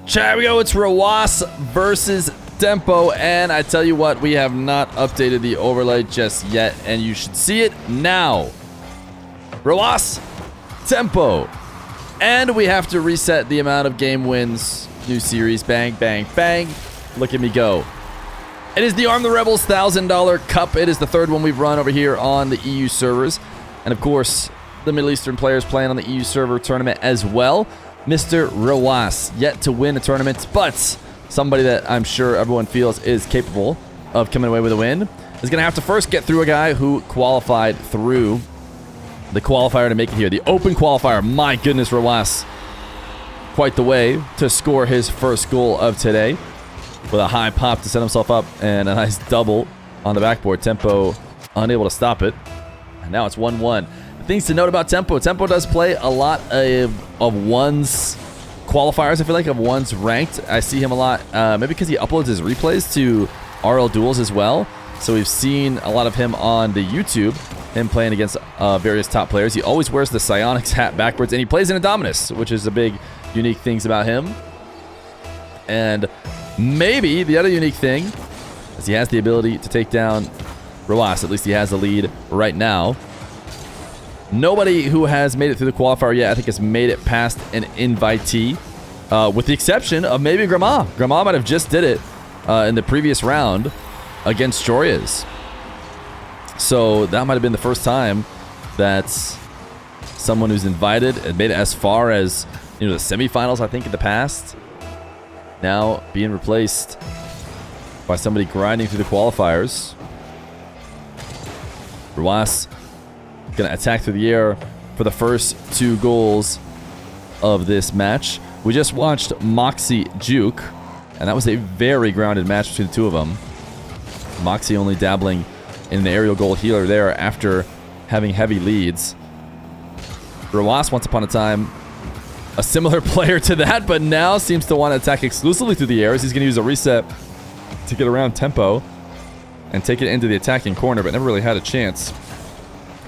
Chat, here we go. It's Rw9 versus Tempo, and I tell you what, we have not updated the overlay just yet, and you should see it now. Rw9, Tempo, and we have to reset the amount of game wins. New series, bang, bang, bang. Look at me go. It is the Arm the Rebels $1,000 Cup. It is the third one we've run over here on the EU servers, and of course, the Middle Eastern players playing on the EU server tournament as well. Mr. Rw9 yet to win a tournament, but somebody that I'm sure everyone feels is capable of coming away with a win is going to have to first get through a guy who qualified through the qualifier to make it here. The open qualifier. My goodness, Rw9. Quite the way to score his first goal of today with a high pop to set himself up and a nice double on the backboard. Tempo unable to stop it. And now it's 1-1. Things to note about Tempo. Tempo does play a lot of ones qualifiers, I feel like, of ones ranked. I see him a lot, maybe because he uploads his replays to RL Duels as well. So we've seen a lot of him on the YouTube, him playing against various top players. He always wears the Psionics hat backwards, and he plays in Indominus, which is a big, unique things about him. And maybe the other unique thing is he has the ability to take down Rw9. At least he has the lead right now. Nobody who has made it through the qualifier yet, I think, has made it past an invitee, with the exception of maybe Grandma. Grandma might have just did it in the previous round against Jorias. So that might have been the first time that someone who's invited and made it as far as, you know, the semifinals, I think, in the past, now being replaced by somebody grinding through the qualifiers. Rw9 going to attack through the air for the first two goals of this match. We just watched Moxie Juke, and that was a very grounded match between the two of them. Moxie only dabbling in an aerial goal healer there after having heavy leads. Rw9, once upon a time, a similar player to that, but now seems to want to attack exclusively through the air, as he's going to use a reset to get around Tempo and take it into the attacking corner, but never really had a chance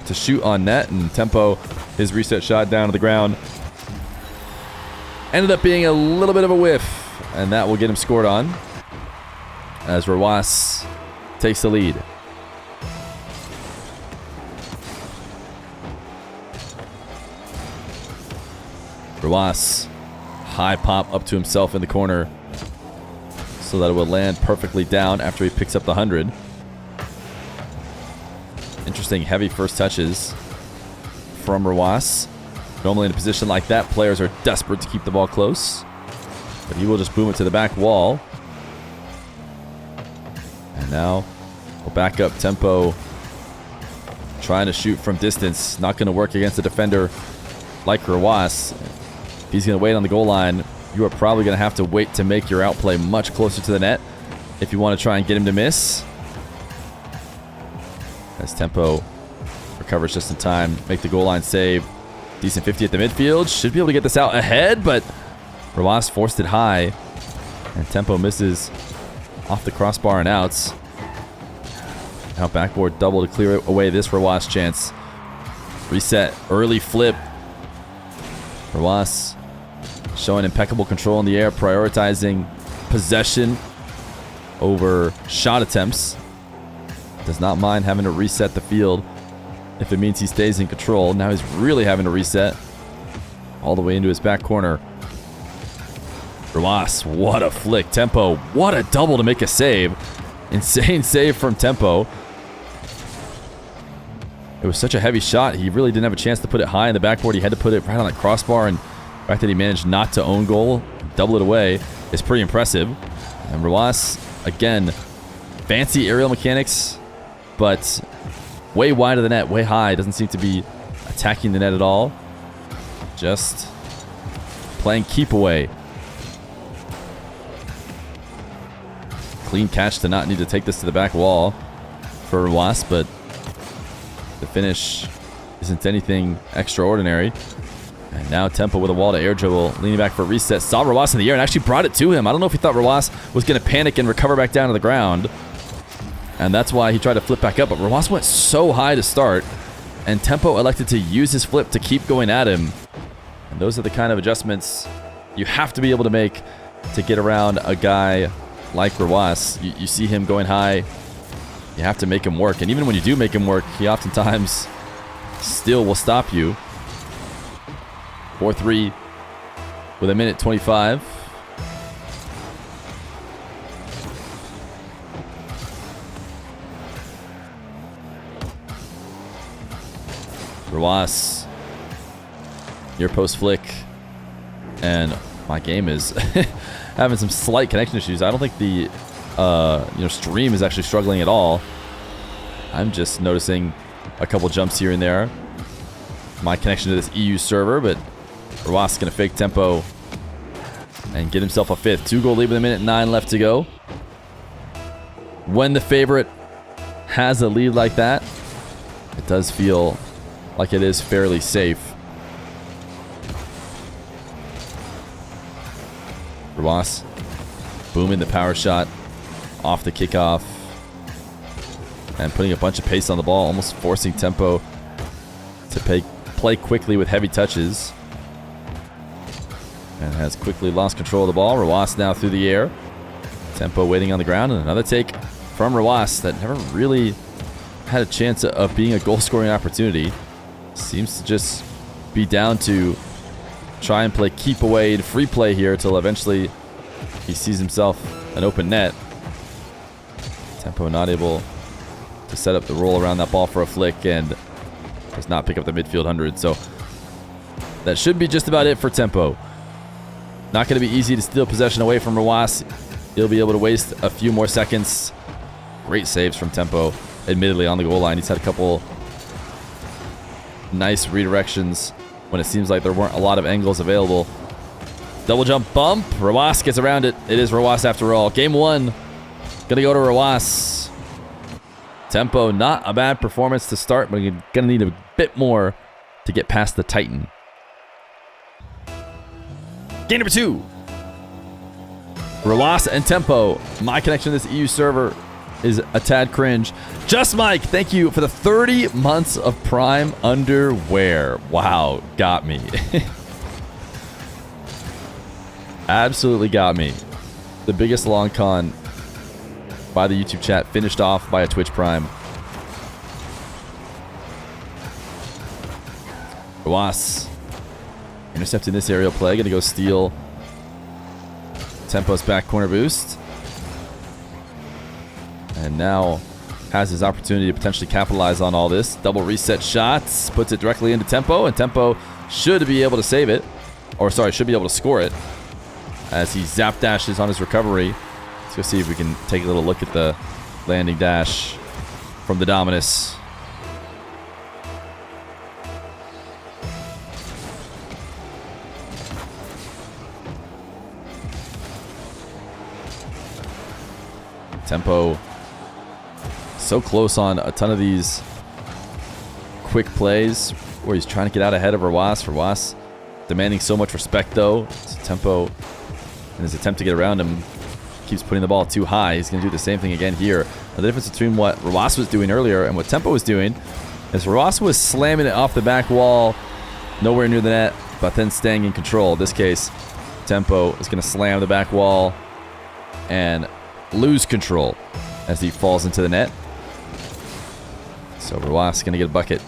to shoot on net. And Tempo, his reset shot down to the ground, ended up being a little bit of a whiff, and that will get him scored on as Rw9 takes the lead. Rw9, high pop up to himself in the corner so that it will land perfectly down after he picks up the 100. Interesting heavy first touches from Rw9. Normally in a position like that, players are desperate to keep the ball close, but he will just boom it to the back wall. And now we'll back up. Tempo trying to shoot from distance. Not going to work against a defender like Rw9. If he's going to wait on the goal line, you are probably going to have to wait to make your outplay much closer to the net if you want to try and get him to miss. As Tempo recovers just in time, make the goal line save. Decent 50 at the midfield. Should be able to get this out ahead, but Rw9 forced it high, and Tempo misses off the crossbar and outs. Now backboard double to clear away this Rw9 chance. Reset, early flip. Rw9 showing impeccable control in the air, prioritizing possession over shot attempts. Does not mind having to reset the field if it means he stays in control. Now he's really having to reset all the way into his back corner. Rw9, what a flick. Tempo, what a double to make a save. Insane save from Tempo. It was such a heavy shot, he really didn't have a chance to put it high in the backboard. He had to put it right on the crossbar, and the fact that he managed not to own goal, double it away, is pretty impressive. And Rw9, again, fancy aerial mechanics, but way wide of the net, way high. Doesn't seem to be attacking the net at all. Just playing keep away. Clean catch to not need to take this to the back wall for Rw9, but the finish isn't anything extraordinary. And now Tempo with a wall to air dribble, leaning back for a reset. Saw Rw9 in the air and actually brought it to him. I don't know if he thought Rw9 was going to panic and recover back down to the ground, and that's why he tried to flip back up, but Rw9 went so high to start, and Tempo elected to use his flip to keep going at him. And those are the kind of adjustments you have to be able to make to get around a guy like Rw9. You see him going high. You have to make him work. And even when you do make him work, he oftentimes still will stop you. 4-3 with 1:25. Rw9, near post flick, and my game is having some slight connection issues. I don't think the stream is actually struggling at all. I'm just noticing a couple jumps here and there. My connection to this EU server, but Rw9 is going to fake tempo and get himself a 5th. 2-goal lead with 1:09 left to go. When the favorite has a lead like that, it does feel like it is fairly safe. Rw9 booming the power shot off the kickoff and putting a bunch of pace on the ball, almost forcing tempo to play quickly with heavy touches. And has quickly lost control of the ball. Rw9 now through the air. Tempo waiting on the ground, and another take from Rw9 that never really had a chance of being a goal-scoring opportunity. Seems to just be down to try and play keep away and free play here till eventually he sees himself an open net. Tempo not able to set up the roll around that ball for a flick and does not pick up the midfield 100. So that should be just about it for Tempo. Not going to be easy to steal possession away from Rw9. He'll be able to waste a few more seconds. Great saves from Tempo. Admittedly, on the goal line, he's had a couple nice redirections when it seems like there weren't a lot of angles available. Double jump bump. Rw9 gets around it. It is Rw9 after all. Game 1. Gonna go to Rw9. Tempo, not a bad performance to start, but you're gonna need a bit more to get past the Titan. Game number 2. Rw9 and Tempo. My connection to this EU server is a tad cringe. Just Mike, thank you for the 30 months of Prime underwear. Wow, got me. Absolutely got me. The biggest long con by the YouTube chat, finished off by a Twitch Prime. Rw9 intercepting this aerial play. Gonna go steal Tempo's back corner boost. And now has his opportunity to potentially capitalize on all this. Double reset shots. Puts it directly into Tempo. And Tempo should be able to save it. Or sorry, should be able to score it. As he zap dashes on his recovery. Let's go see if we can take a little look at the landing dash from the Dominus. Tempo so close on a ton of these quick plays where he's trying to get out ahead of Rw9. Rw9 demanding so much respect though. So Tempo, in his attempt to get around him, keeps putting the ball too high. He's going to do the same thing again here. The difference between what Rw9 was doing earlier and what Tempo was doing is Rw9 was slamming it off the back wall, nowhere near the net, but then staying in control. In this case, Tempo is going to slam the back wall and lose control as he falls into the net. So Rw9 is going to get a bucket.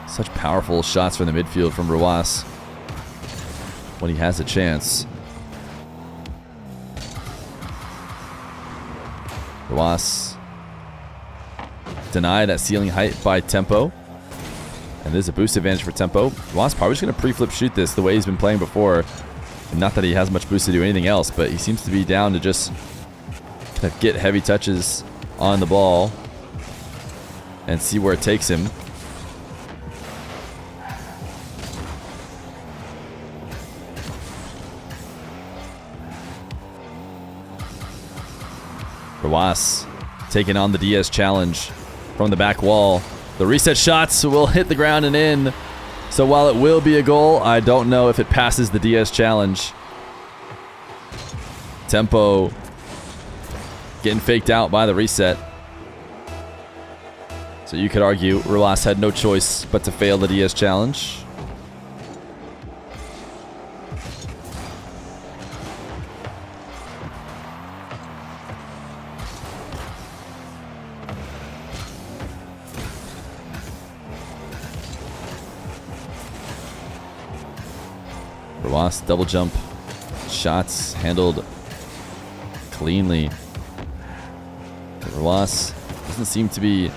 Such powerful shots from the midfield from Rw9 when he has a chance. Rw9 denied at ceiling height by Tempo. And there's a boost advantage for Tempo. Rw9 probably just going to pre-flip shoot this the way he's been playing before. Not that he has much boost to do anything else, but he seems to be down to just kind of get heavy touches on the ball and see where it takes him. Rw9 taking on the DS challenge from the back wall. The reset shots will hit the ground and in. So while it will be a goal, I don't know if it passes the DS challenge. Tempo getting faked out by the reset. So you could argue Rw9 had no choice but to fail the DS challenge. Rw9 double jump shots handled cleanly. Rw9 doesn't seem to be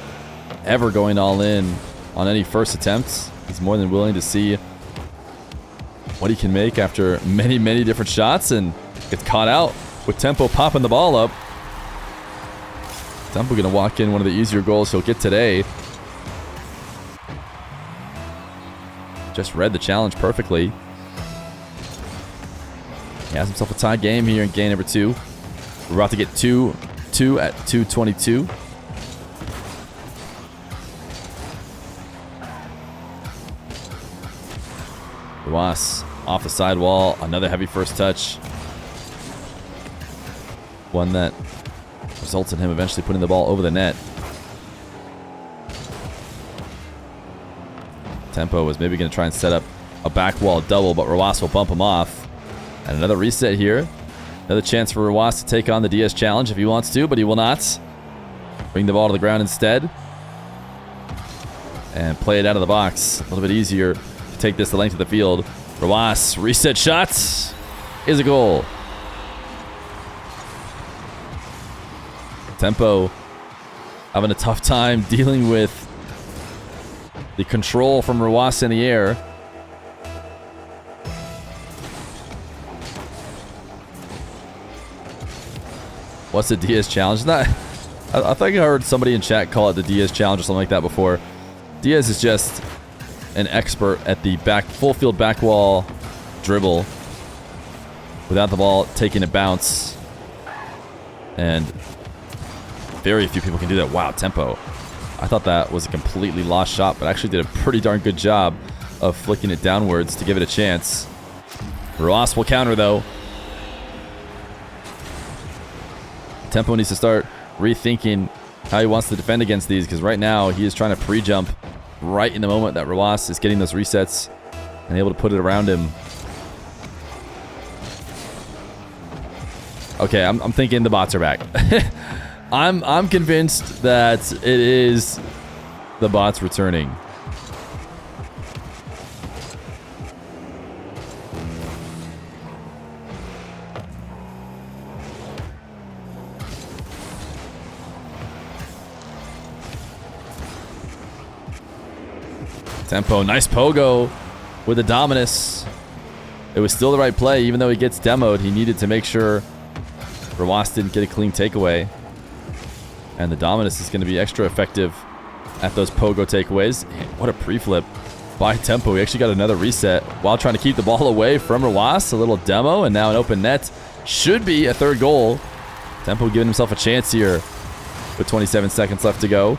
ever going all in on any first attempts. He's more than willing to see what he can make after many, many different shots, and gets caught out with Tempo popping the ball up. Tempo gonna walk in one of the easier goals he'll get today. Just read the challenge perfectly. He has himself a tie game here in game number 2. We're about to get 2-2 at 2:22. Rw9 off the sidewall. Another heavy first touch. One that results in him eventually putting the ball over the net. Tempo was maybe going to try and set up a back wall double, but Rw9 will bump him off. And another reset here. Another chance for Rw9 to take on the DS challenge if he wants to, but he will not. Bring the ball to the ground instead. And play it out of the box. A little bit easier to take this the length of the field. Rw9 reset shots is a goal. Tempo having a tough time dealing with the control from Rw9 in the air. What's the DS challenge? Not, I think I heard somebody in chat call it the DS challenge or something like that before. DS is just an expert at the full field back wall dribble without the ball taking a bounce. And very few people can do that. Wow, Tempo. I thought that was a completely lost shot, but actually did a pretty darn good job of flicking it downwards to give it a chance. Rw9 will counter, though. Tempo needs to start rethinking how he wants to defend against these, because right now he is trying to pre-jump right in the moment that Rw9 is getting those resets and able to put it around him. Okay, I'm thinking the bots are back. I'm convinced that it is the bots returning. Tempo, nice pogo with the Dominus. It was still the right play, even though he gets demoed. He needed to make sure Rw9 didn't get a clean takeaway. And the Dominus is going to be extra effective at those pogo takeaways. What a pre-flip by Tempo. He actually got another reset while trying to keep the ball away from Rw9. A little demo, and now an open net. Should be a third goal. Tempo giving himself a chance here with 27 seconds left to go.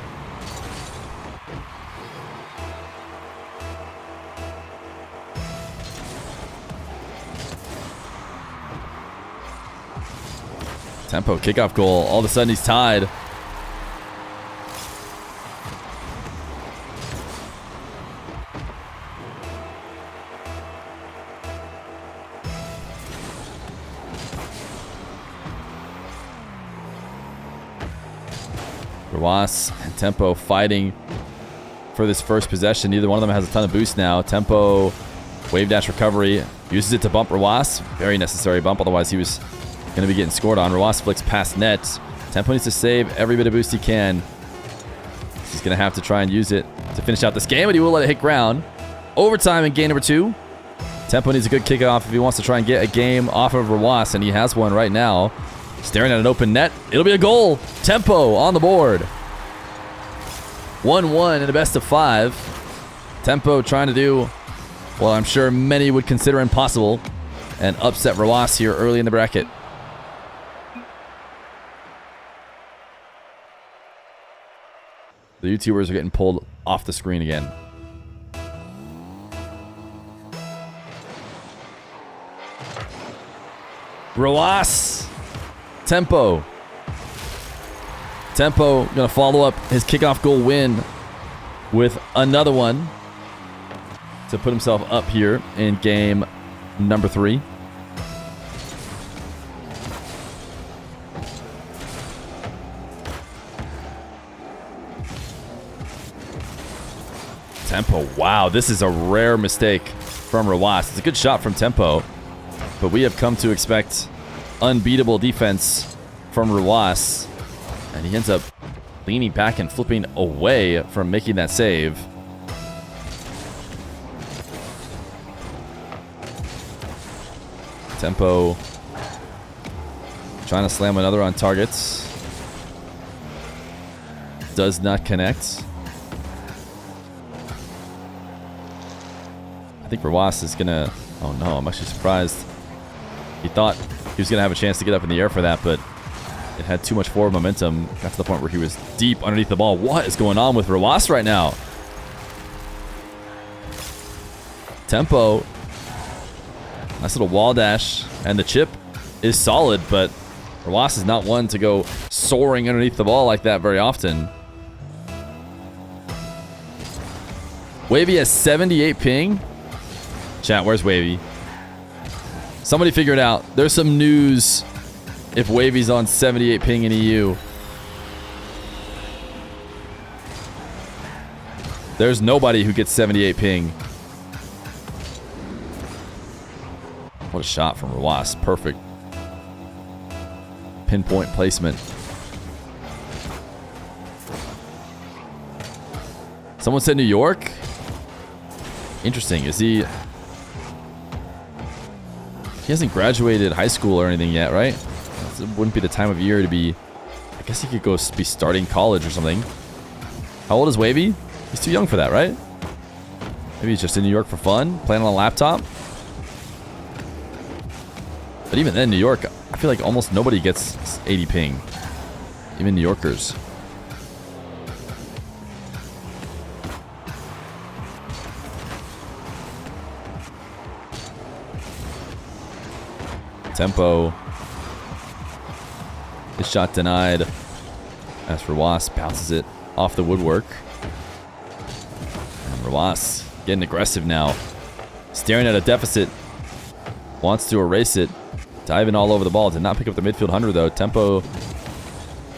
Tempo kickoff goal. All of a sudden he's tied. Rw9 and Tempo fighting for this first possession. Neither one of them has a ton of boost now. Tempo, wave dash recovery, uses it to bump Rw9. Very necessary bump, otherwise he was going to be getting scored on. Rw9 flicks past net. Tempo needs to save every bit of boost he can. He's going to have to try and use it to finish out this game, but he will let it hit ground. Overtime in game number 2. Tempo needs a good kickoff if he wants to try and get a game off of Rw9, and he has one right now. Staring at an open net. It'll be a goal. Tempo on the board. 1-1 in a best of 5. Tempo trying to do what I'm sure many would consider impossible and upset Rw9 here early in the bracket. The YouTubers are getting pulled off the screen again. Rw9. Tempo. Tempo going to follow up his kickoff goal win with another one to put himself up here in game number 3. Tempo. Wow, this is a rare mistake from Rw9. It's a good shot from Tempo, but we have come to expect unbeatable defense from Rw9. And he ends up leaning back and flipping away from making that save. Tempo trying to slam another on targets. Does not connect. I think Rw9 is gonna... Oh no, I'm actually surprised. He thought he was gonna have a chance to get up in the air for that, but it had too much forward momentum. Got to the point where he was deep underneath the ball. What is going on with Rw9 right now? Tempo. Nice little wall dash. And the chip is solid, but Rw9 is not one to go soaring underneath the ball like that very often. Wavy has 78 ping. Chat, where's Wavy? Somebody figure it out. There's some news if Wavy's on 78 ping in EU. There's nobody who gets 78 ping. What a shot from Rw9. Perfect. Pinpoint placement. Someone said New York? Interesting. Is he... He hasn't graduated high school or anything yet, right? It wouldn't be the time of year to be... I guess he could go be starting college or something. How old is Wavy? He's too young for that, right? Maybe he's just in New York for fun, playing on a laptop. But even then, New York, I feel like almost nobody gets 80 ping. Even New Yorkers. Tempo. His shot denied. As for Rw9, bounces it off the woodwork. And Rw9 getting aggressive now. Staring at a deficit. Wants to erase it. Diving all over the ball. Did not pick up the midfield 100 though. Tempo.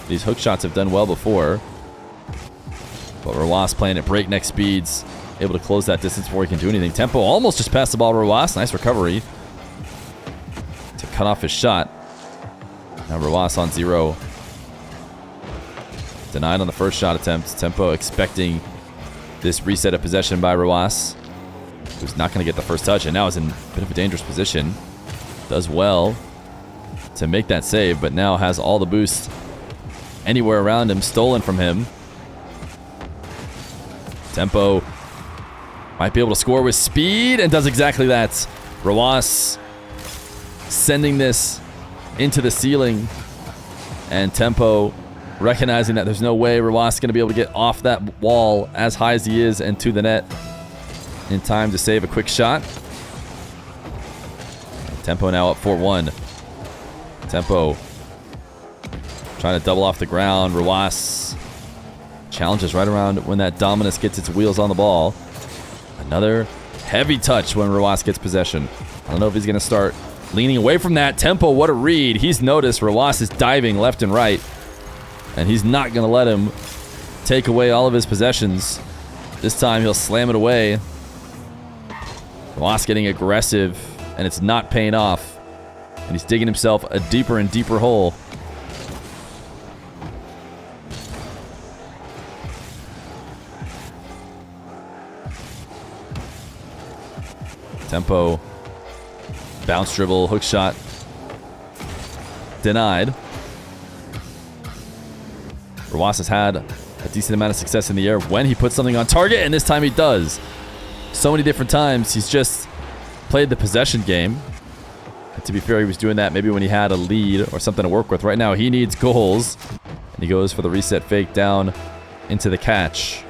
These hook shots have done well before. But Rw9 playing at breakneck speeds. Able to close that distance before he can do anything. Tempo almost just passed the ball to Rw9. Nice recovery. To cut off his shot. Now Rw9 on 0. Denied on the first shot attempt. Tempo expecting this reset of possession by Rw9. Who's not going to get the first touch and now is in a bit of a dangerous position. Does well to make that save, but now has all the boost anywhere around him stolen from him. Tempo might be able to score with speed and does exactly that. Rw9 sending this into the ceiling, and Tempo recognizing that there's no way Rw9 is going to be able to get off that wall as high as he is and to the net in time to save a quick shot. Tempo now up 4-1. Tempo trying to double off the ground. Rw9 challenges right around when that Dominus gets its wheels on the ball. Another heavy touch when Rw9 gets possession. I don't know if he's going to start leaning away from that. Tempo, what a read. He's noticed Rw9 is diving left and right, and he's not going to let him take away all of his possessions. This time he'll slam it away. Rw9 getting aggressive, and it's not paying off. And he's digging himself a deeper and deeper hole. Tempo. Bounce dribble, hook shot. Denied. Rw9 has had a decent amount of success in the air when he puts something on target, and this time he does. So many different times he's just played the possession game. And to be fair, he was doing that maybe when he had a lead or something to work with. Right now he needs goals, and he goes for the reset fake down into the catch.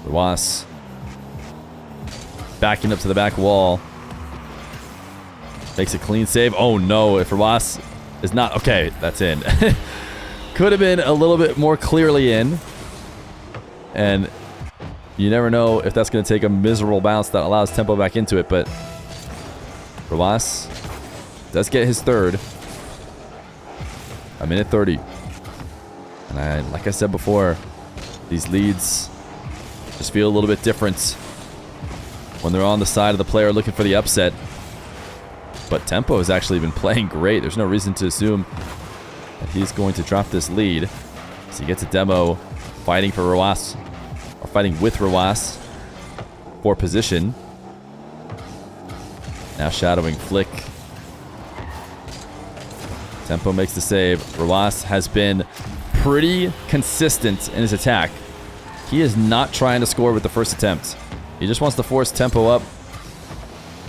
Rw9 backing up to the back wall. Makes a clean save. Oh no, if Rw9 is not... Okay, that's in. Could have been a little bit more clearly in. And you never know if that's going to take a miserable bounce that allows Tempo back into it. But Rw9 Does get his third. A minute 30. And like I said before, these leads just feel a little bit different when they're on the side of the player looking for the upset. But Tempo has actually been playing great. There's no reason to assume that he's going to drop this lead. So he gets a demo fighting for Rw9, or fighting with Rw9 for position. Now shadowing Flick. Tempo makes the save. Rw9 has been pretty consistent in his attack. He is not trying to score with the first attempt. He just wants to force Tempo up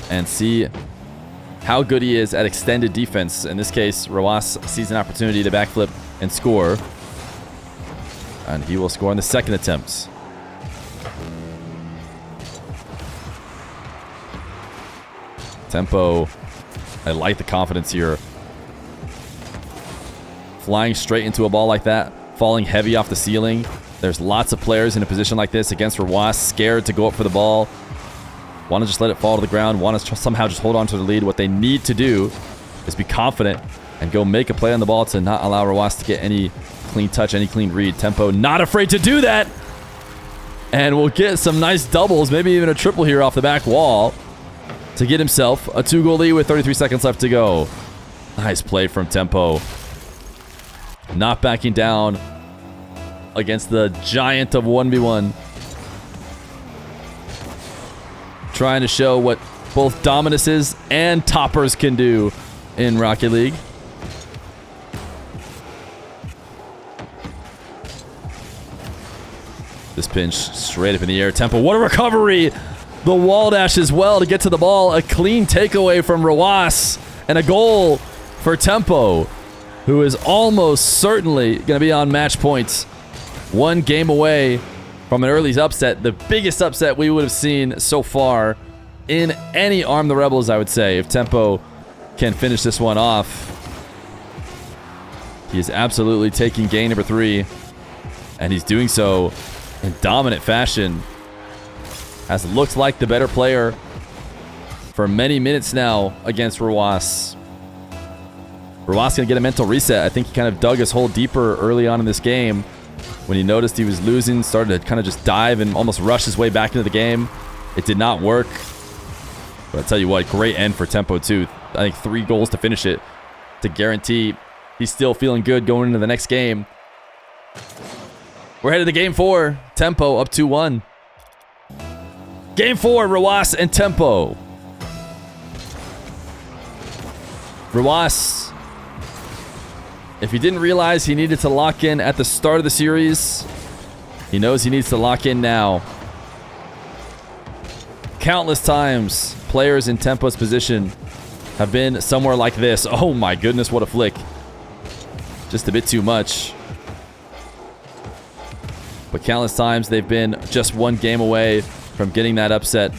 and see how good he is at extended defense. In this case, Rw9 sees an opportunity to backflip and score. And he will score in the second attempt. Tempo, I like the confidence here. Flying straight into a ball like that, falling heavy off the ceiling. There's lots of players in a position like this against Rw9, scared to go up for the ball. Want to just let it fall to the ground, want to somehow just hold on to the lead. What they need to do is be confident and go make a play on the ball to not allow Rw9 to get any clean touch, any clean read. Tempo not afraid to do that. And we'll get some nice doubles, maybe even a triple here off the back wall to get himself a 2-goal lead with 33 seconds left to go. Nice play from Tempo. Not backing down against the giant of 1v1. Trying to show what both Dominuses and Toppers can do in Rocket League. This pinch straight up in the air. Tempo, what a recovery! The wall dash as well to get to the ball. A clean takeaway from Rw9 and a goal for Tempo, who is almost certainly going to be on match points. One game away from an early upset. The biggest upset we would have seen so far in any Arm the Rebels, I would say, if Tempo can finish this one off. He is absolutely taking game number 3, and he's doing so in dominant fashion. Has looked like the better player for many minutes now against Rw9. Rw9's going to get a mental reset. I think he kind of dug his hole deeper early on in this game when he noticed he was losing, started to kind of just dive and almost rush his way back into the game. It did not work. But I'll tell you what, great end for Tempo too. I think 3 goals to finish it to guarantee he's still feeling good going into the next game. We're headed to game 4. Tempo up 2-1. Game 4, Rw9 and Tempo. Rw9, if he didn't realize he needed to lock in at the start of the series, he knows he needs to lock in now. Countless times, players in Tempo's position have been somewhere like this. Oh my goodness, what a flick. Just a bit too much. But countless times, they've been just one game away from getting that upset.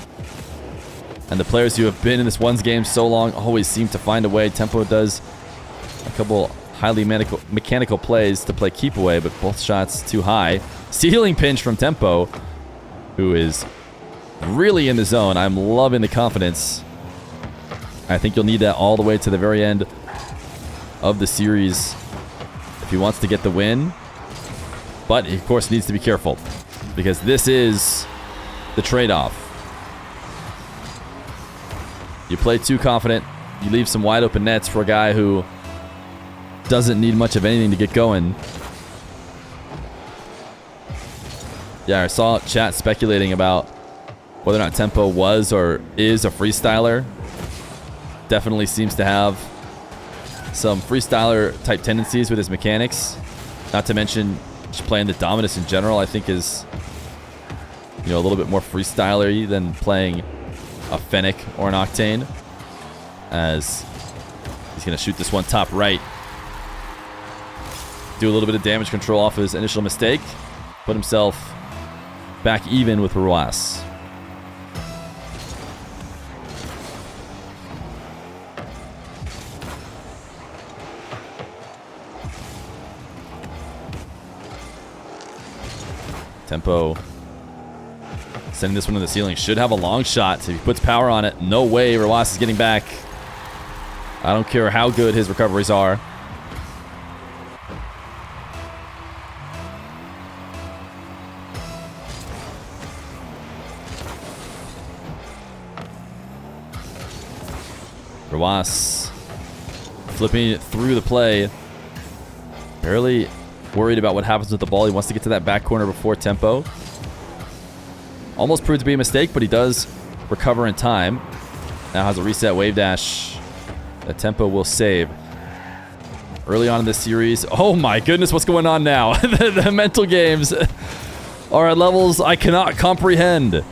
And the players who have been in this one game so long always seem to find a way. Tempo does a couple highly mechanical plays to play keep away, but both shots too high. Ceiling pinch from Tempo, who is really in the zone. I'm loving the confidence. I think you'll need that all the way to the very end of the series if he wants to get the win. But he, of course, needs to be careful because this is the trade-off. You play too confident, you leave some wide open nets for a guy who doesn't need much of anything to get going. Yeah, I saw chat speculating about whether or not Tempo was or is a freestyler. Definitely seems to have some freestyler type tendencies with his mechanics. Not to mention just playing the Dominus in general, I think is, you know, a little bit more freestyler-y than playing a Fennec or an Octane, as he's going to shoot this one top right. Do a little bit of damage control off his initial mistake. Put himself back even with Rw9. Tempo sending this one to the ceiling. Should have a long shot if he puts power on it. No way Rw9 is getting back. I don't care how good his recoveries are. Rw9 flipping through the play. Barely worried about what happens with the ball. He wants to get to that back corner before TempoH. Almost proved to be a mistake, but he does recover in time. Now has a reset wave dash that TempoH will save. Early on in this series. Oh my goodness, what's going on now? the mental games are at levels I cannot comprehend.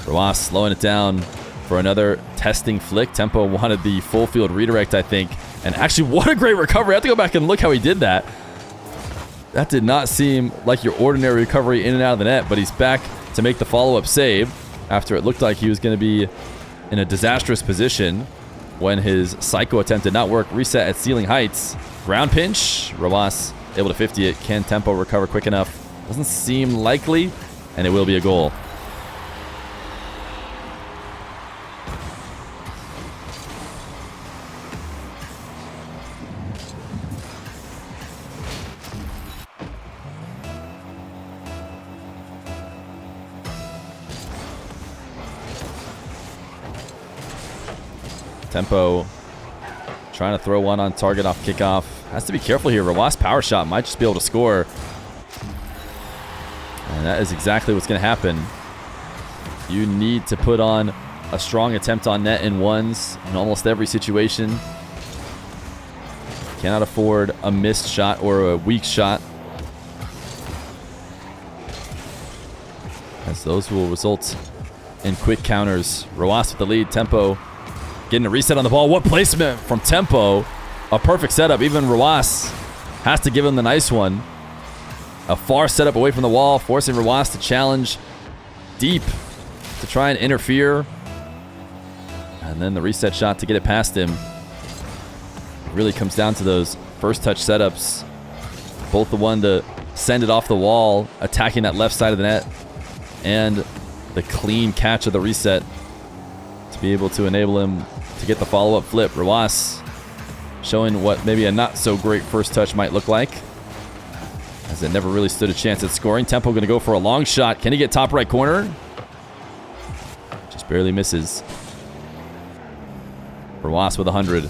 Rw9 slowing it down for another testing flick. TempoH wanted the full field redirect, I think. And actually, what a great recovery. I have to go back and look how he did that. That did not seem like your ordinary recovery in and out of the net, but he's back to make the follow-up save after it looked like he was going to be in a disastrous position when his psycho attempt did not work. Reset at ceiling heights. Ground pinch. Rw9 able to 50 it. Can TempoH recover quick enough? Doesn't seem likely, and it will be a goal. TempoH trying to throw one on target off kickoff. Has to be careful here. Rw9's power shot might just be able to score. And that is exactly what's going to happen. You need to put on a strong attempt on net in ones in almost every situation. Cannot afford a missed shot or a weak shot, as those will result in quick counters. Rw9 with the lead. TempoH getting a reset on the ball. What placement from TempoH. A perfect setup. Even Rw9 has to give him the nice one. A far setup away from the wall, forcing Rw9 to challenge deep to try and interfere. And then the reset shot to get it past him. It really comes down to those first touch setups. Both the one to send it off the wall, attacking that left side of the net, and the clean catch of the reset to be able to enable him to get the follow-up flip. Rw9 showing what maybe a not so great first touch might look like, as it never really stood a chance at scoring. TempoH going to go for a long shot. Can he get top right corner? Just barely misses. Rw9 with 100.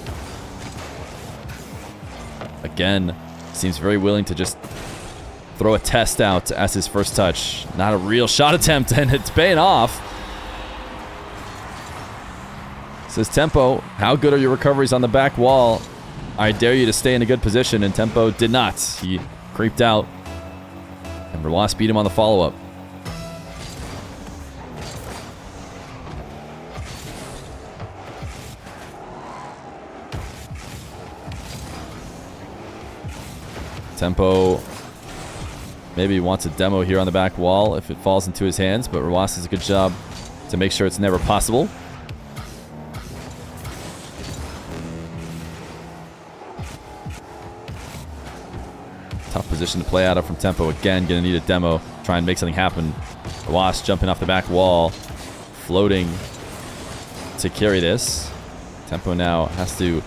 Again, seems very willing to just throw a test out as his first touch. Not a real shot attempt, and it's paying off. Says TempoH, how good are your recoveries on the back wall? I dare you to stay in a good position, and TempoH did not. He creeped out, and Rw9 beat him on the follow-up. TempoH maybe wants a demo here on the back wall if it falls into his hands, but Rw9 does a good job to make sure it's never possible. Tough position to play out of from TempoH. Again, going to need a demo. Try and make something happen. Rw9 jumping off the back wall. Floating to carry this. TempoH now has to...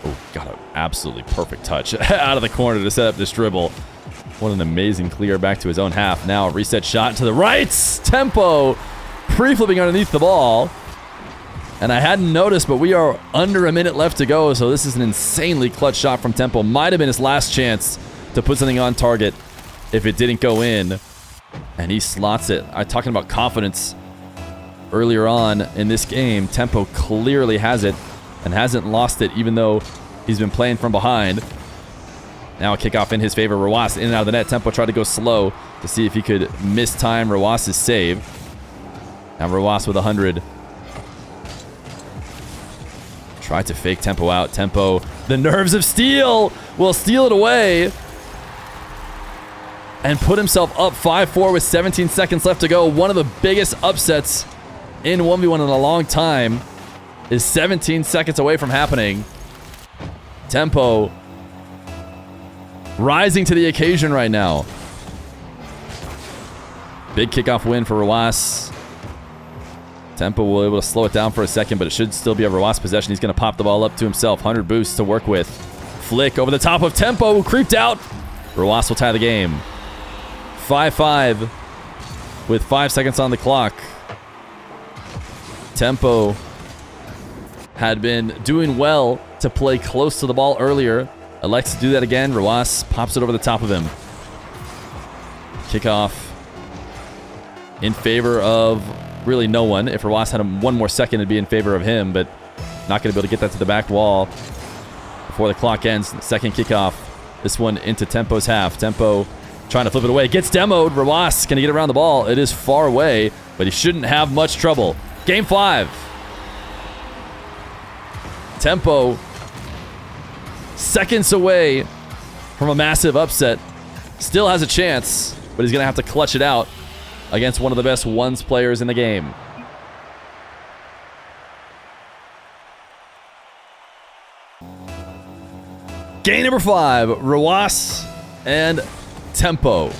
Oh, got an absolutely perfect touch out of the corner to set up this dribble. What an amazing clear back to his own half. Now a reset shot to the right. TempoH pre-flipping underneath the ball. And I hadn't noticed, but we are under a minute left to go, so this is an insanely clutch shot from TempoH. Might have been his last chance to put something on target if it didn't go in. And he slots it. I'm talking about confidence earlier on in this game. TempoH clearly has it and hasn't lost it, even though he's been playing from behind. Now a kickoff in his favor. Rw9 in and out of the net. TempoH tried to go slow to see if he could mistime Rw9's save. Now Rw9 with 100. Tried to fake TempoH out. TempoH, the nerves of steel, will steal it away and put himself up 5-4 with 17 seconds left to go. One of the biggest upsets in 1v1 in a long time is 17 seconds away from happening. TempoH rising to the occasion right now. Big kickoff win for Rw9. Tempo will be able to slow it down for a second, but it should still be a Rw9 possession. He's going to pop the ball up to himself. 100 boosts to work with. Flick over the top of Tempo, who creeped out. Rw9 will tie the game. 5-5 with 5 seconds on the clock. Tempo had been doing well to play close to the ball earlier. Elects to do that again. Rw9 pops it over the top of him. Kickoff in favor of really no one. If Rw9 had him one more second, it'd be in favor of him, but not going to be able to get that to the back wall before the clock ends. Second kickoff. This one into Tempo's half. Tempo trying to flip it away. Gets demoed. Rw9 going to get around the ball. It is far away, but he shouldn't have much trouble. Game 5. Tempo seconds away from a massive upset. Still has a chance, but he's going to have to clutch it out against one of the best ones players in the game. Game number 5, Rw9 and Tempo.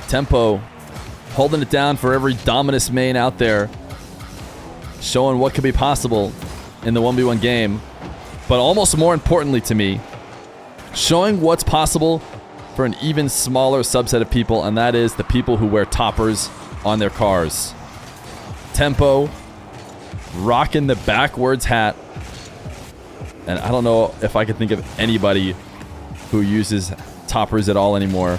Tempo holding it down for every Dominus main out there, showing what could be possible in the 1v1 game, but almost more importantly to me, showing what's possible for an even smaller subset of people, and that is the people who wear toppers on their cars. Tempo rocking the backwards hat, and I don't know if I can think of anybody who uses toppers at all anymore.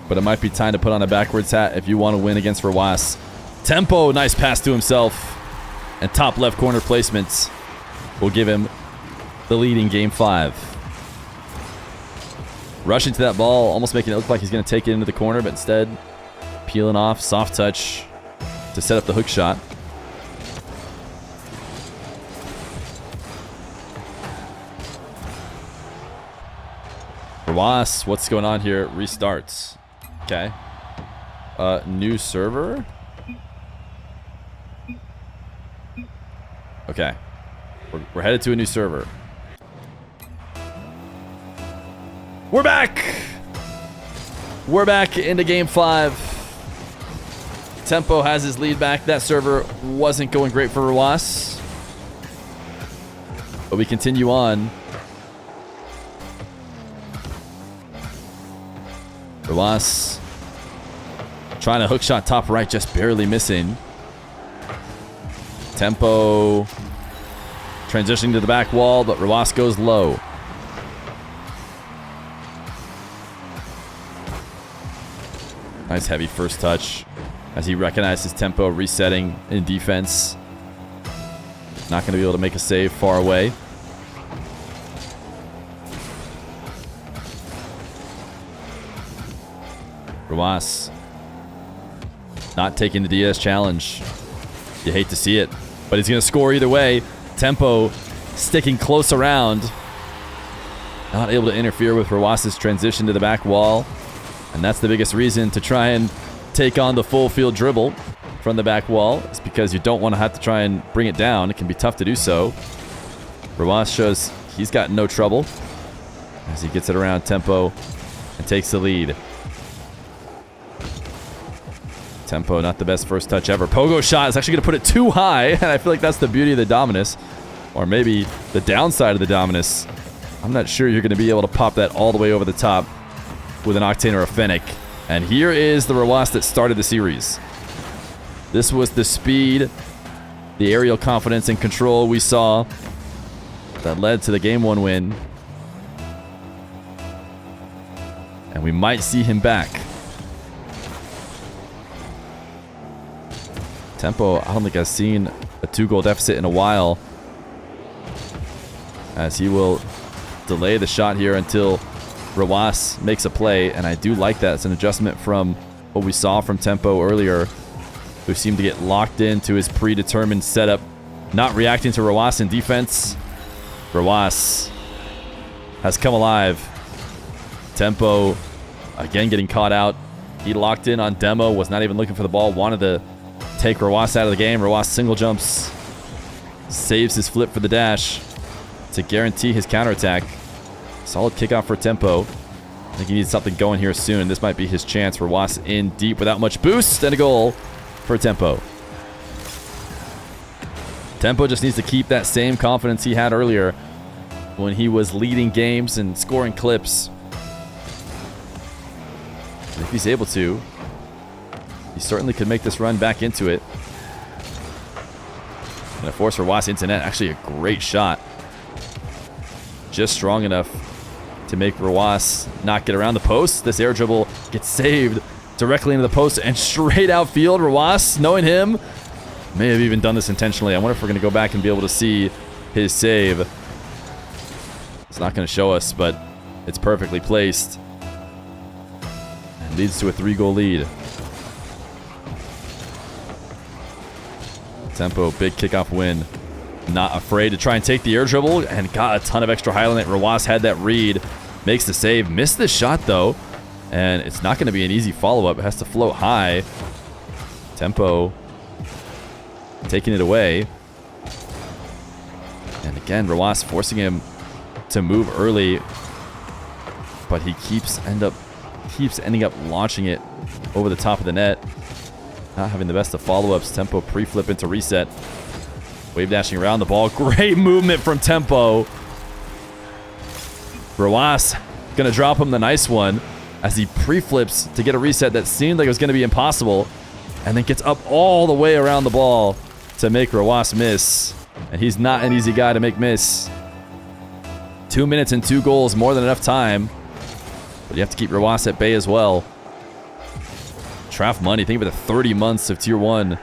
But it might be time to put on a backwards hat if you want to win against Rw9. Tempo, nice pass to himself, and top left corner placements will give him the lead in Game 5. Rushing to that ball, almost making it look like he's going to take it into the corner, but instead peeling off, soft touch to set up the hook shot. Rw9, what's going on here? Restarts. Okay. New server? Okay. We're headed to a new server. We're back! We're back into Game 5. Tempo has his lead back. That server wasn't going great for Rw9. But we continue on. Rw9 trying to hook shot top right, just barely missing. Tempo transitioning to the back wall, but Rw9 goes low. Nice heavy first touch as he recognizes Tempo resetting in defense. Not going to be able to make a save far away. Rw9 not taking the Diaz challenge. You hate to see it, but he's going to score either way. Tempo sticking close around. Not able to interfere with Rw9's transition to the back wall. And that's the biggest reason to try and take on the full field dribble from the back wall. It's because you don't want to have to try and bring it down. It can be tough to do so. Rw9 shows he's got no trouble as he gets it around Tempo and takes the lead. Tempo, not the best first touch ever. Pogo shot is actually going to put it too high, and I feel like that's the beauty of the Dominus, or maybe the downside of the Dominus. I'm not sure you're going to be able to pop that all the way over the top with an Octane or a Fennec. And here is the Rw9 that started the series. This was the speed, the aerial confidence and control we saw that led to the Game 1 win. And we might see him back. Tempo, I don't think I've seen a 2-goal deficit in a while, as he will delay the shot here until Rw9 makes a play, and I do like that. It's an adjustment from what we saw from Tempo earlier, who seemed to get locked into his predetermined setup, not reacting to Rw9 in defense. Rw9 has come alive. Tempo, again, getting caught out. He locked in on Demo, was not even looking for the ball, wanted to take Rw9 out of the game. Rw9 single jumps, saves his flip for the dash to guarantee his counterattack. Solid kickoff for Tempo. I think he needs something going here soon. This might be his chance. Rw9 in deep without much boost, and a goal for Tempo. Tempo just needs to keep that same confidence he had earlier when he was leading games and scoring clips. If he's able to, he certainly could make this run back into it. Gonna force Rw9 into net. Actually, a great shot. Just strong enough to make Rw9 not get around the post. This air dribble gets saved directly into the post and straight outfield. Rw9, knowing him, may have even done this intentionally. I wonder if we're going to go back and be able to see his save. It's not going to show us, but it's perfectly placed. And leads to a 3-goal lead. Tempo, big kickoff win. Not afraid to try and take the air dribble and got a ton of extra height on it. Rw9 had that read. Makes the save. Missed the shot, though. And it's not going to be an easy follow-up. It has to float high. Tempo taking it away. And again, Rw9 forcing him to move early. But he keeps ending up launching it over the top of the net. Not having the best of follow-ups. Tempo pre-flip into reset. Wave dashing around the ball. Great movement from Tempo. Rw9 going to drop him the nice one as he pre-flips to get a reset that seemed like it was going to be impossible. And then gets up all the way around the ball to make Rw9 miss. And he's not an easy guy to make miss. 2 minutes and 2 goals, more than enough time. But you have to keep Rw9 at bay as well. Traf money, think of it, the 30 months of Tier 1.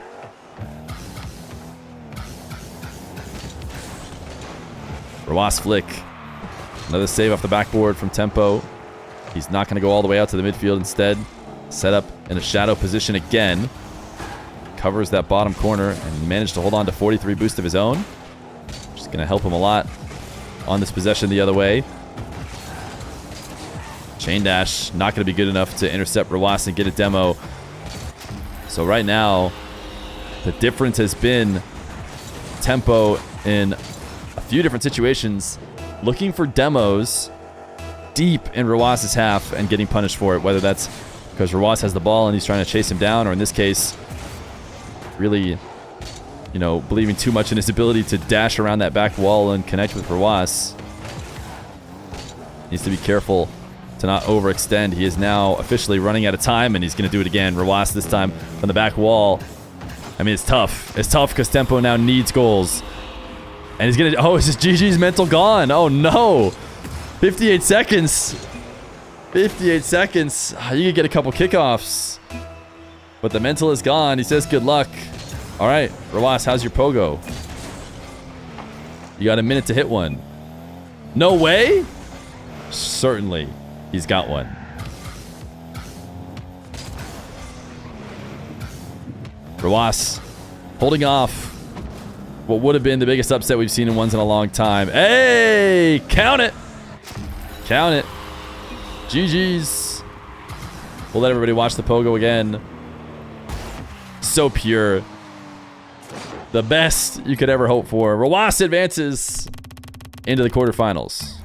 Rw9 flick. Another save off the backboard from Tempo. He's not going to go all the way out to the midfield instead. Set up in a shadow position again. Covers that bottom corner and managed to hold on to 43 boost of his own. Which is going to help him a lot on this possession the other way. Chain dash, not going to be good enough to intercept Rw9 and get a demo. So right now, the difference has been Tempo in a few different situations looking for demos deep in Rw9's half and getting punished for it, whether that's because Rw9 has the ball and he's trying to chase him down, or in this case, really, believing too much in his ability to dash around that back wall and connect with Rw9. Needs to be careful to not overextend. He is now officially running out of time, and he's going to do it again. Rw9 this time on the back wall. I mean, it's tough. It's tough because Tempo now needs goals. And he's going to... Oh, it's just GG's mental gone. Oh, no. 58 seconds. 58 seconds. You could get a couple kickoffs. But the mental is gone. He says good luck. All right, Rw9, how's your pogo? You got a minute to hit one. No way? Certainly. He's got one. Rw9 holding off what would have been the biggest upset we've seen in ones in a long time. Hey, count it. Count it. GG's. We'll let everybody watch the pogo again. So pure. The best you could ever hope for. Rw9 advances into the quarterfinals.